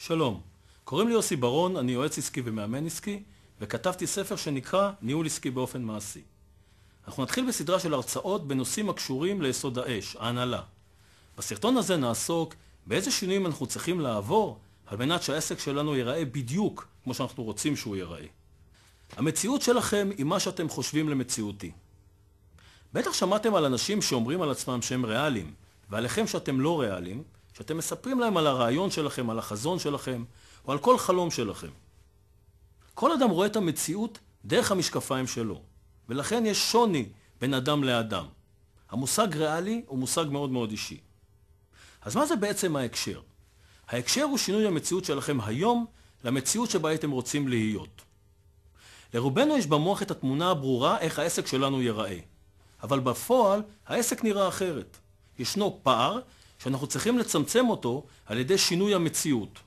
שלום, קוראים לי יוסי ברון, אני יועץ עסקי ומאמן עסקי, וכתבתי ספר שנקרא ניהול עסקי באופן מעשי. אנחנו נתחיל בסדרה של הרצאות בנושאים הקשורים ליסוד האש, ההנהלה. בסרטון הזה נעסוק באיזה שינויים אנחנו צריכים לעבור על מנת שהעסק שלנו ייראה בדיוק כמו שאנחנו רוצים שהוא ייראה. המציאות שלכם היא מה שאתם חושבים למציאותי. בטח שמעתם על אנשים שאומרים על עצמם שהם ריאליים, ועליכם שאתם לא ריאליים, שאתם מספרים להם על הרעיון שלכם, על החזון שלכם, או על כל חלום שלכם. כל אדם רואה את המציאות דרך המשקפיים שלו, ולכן יש שוני בין אדם לאדם. המושג ריאלי הוא מושג מאוד מאוד אישי. אז מה זה בעצם ההקשר? ההקשר הוא שינוי המציאות שלכם היום למציאות שבה הייתם רוצים להיות. לרובנו יש במוח את התמונה הברורה איך העסק שלנו ייראה. אבל בפועל העסק נראה אחרת. ישנו פער שאנחנו צריכים לצמצם אותו על ידי שינוי המציאות.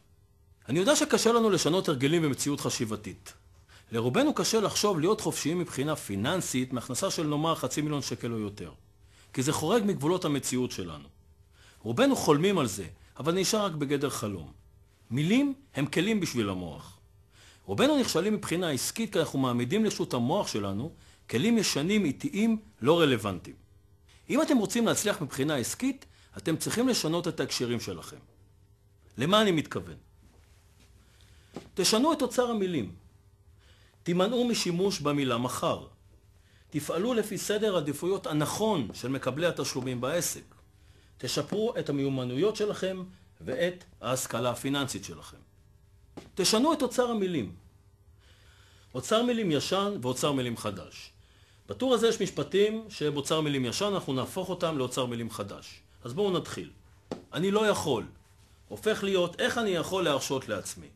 אני יודע שקשה לנו לשנות הרגלים במציאות חשיבתית. לרובנו קשה לחשוב להיות חופשיים מבחינה פיננסית מהכנסה של נאמר 500,000 שקל או יותר. כי זה חורג מגבולות המציאות שלנו. רובנו חולמים על זה, אבל נשאר רק בגדר חלום. מילים הם כלים בשביל המוח. רובנו נכשלים מבחינה עסקית כי אנחנו מעמידים לרשות המוח שלנו כלים ישנים, איטיים, לא רלוונטיים. אם אתם רוצים להצליח מבחינה עסקית, אתם צריכים לשנות את ההקשרים שלכם. למה אני מתכוון? תשנו את אוצר המילים. תימנעו משימוש במילה מחר. תפעלו לפי סדר העדיפויות הנכון של מקבלי התשלומים בעסק. תשפרו את המיומנויות שלכם ואת ההשכלה הפיננסית שלכם. תשנו את אוצר המילים. אוצר מילים ישן ואוצר מילים חדש. בטור הזה יש משפטים שבאוצר מילים ישן אנחנו נהפוך אותם לאוצר מילים חדש. אז בואו נתחיל. אני לא יכול. הופך להיות איך אני יכול להרשות לעצמי.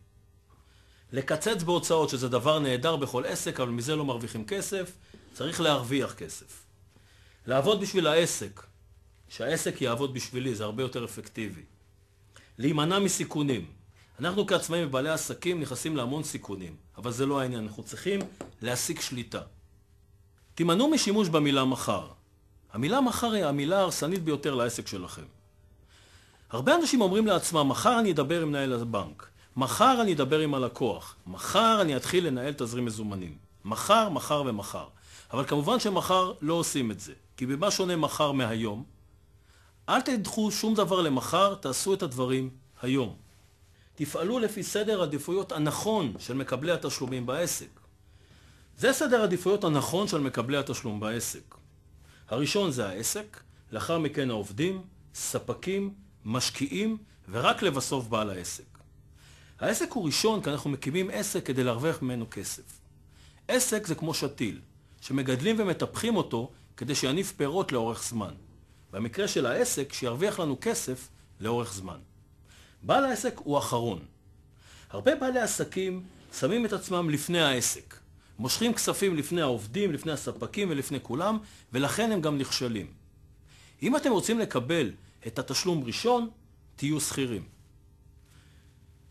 לקצץ בהוצאות שזה דבר נהדר בכל עסק, אבל מזה לא מרוויחים כסף, צריך להרוויח כסף. לעבוד בשביל העסק. שהעסק יעבוד בשבילי, זה הרבה יותר אפקטיבי. להימנע מסיכונים. אנחנו כעצמאים ובעלי עסקים נכנסים להמון סיכונים, אבל זה לא העניין, אנחנו צריכים להשיג שליטה. תימנעו משימוש במילה מחר. המילה מחר היא המילה ההרסנית ביותר לעסק שלכם. הרבה אנשים אומרים לעצמם, מחר אני אדבר עם מנהל הבנק, מחר אני אדבר עם הלקוח, מחר אני אתחיל לנהל תזרים מזומנים. מחר, מחר ומחר. אבל כמובן שמחר לא עושים את זה, כי במה שונה מחר מהיום? אל תדחו שום דבר למחר, תעשו את הדברים היום. תפעלו לפי סדר העדיפויות הנכון של מקבלי התשלומים בעסק. זה סדר העדיפויות הנכון של מקבלי התשלום בעסק. הראשון זה העסק, לאחר מכן העובדים, ספקים, משקיעים, ורק לבסוף בעל העסק. העסק הוא ראשון כי אנחנו מקימים עסק כדי להרוויח ממנו כסף. עסק זה כמו שתיל, שמגדלים ומטפחים אותו כדי שיניב פירות לאורך זמן. במקרה של העסק, שירוויח לנו כסף לאורך זמן. בעל העסק הוא אחרון. הרבה בעלי עסקים שמים את עצמם לפני העסק. מושכים כספים לפני העובדים, לפני הספקים ולפני כולם, ולכן הם גם נכשלים. אם אתם רוצים לקבל את התשלום ראשון, תהיו שכירים.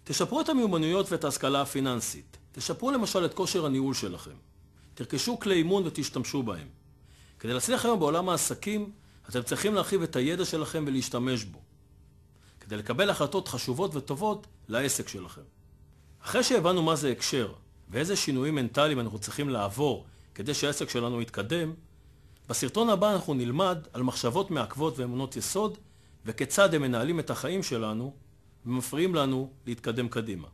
תשפרו את המיומנויות ואת ההשכלה הפיננסית. תשפרו למשל את כושר הניהול שלכם. תרכשו כלי אימון ותשתמשו בהם. כדי להצליח היום בעולם העסקים, אתם צריכים להרחיב את הידע שלכם ולהשתמש בו. כדי לקבל החלטות חשובות וטובות לעסק שלכם. אחרי שהבנו מה זה הקשר, ואיזה שינויים מנטליים אנחנו צריכים לעבור כדי שהעסק שלנו יתקדם, בסרטון הבא אנחנו נלמד על מחשבות מעכבות ואמונות יסוד, וכיצד הם מנהלים את החיים שלנו ומפריעים לנו להתקדם קדימה.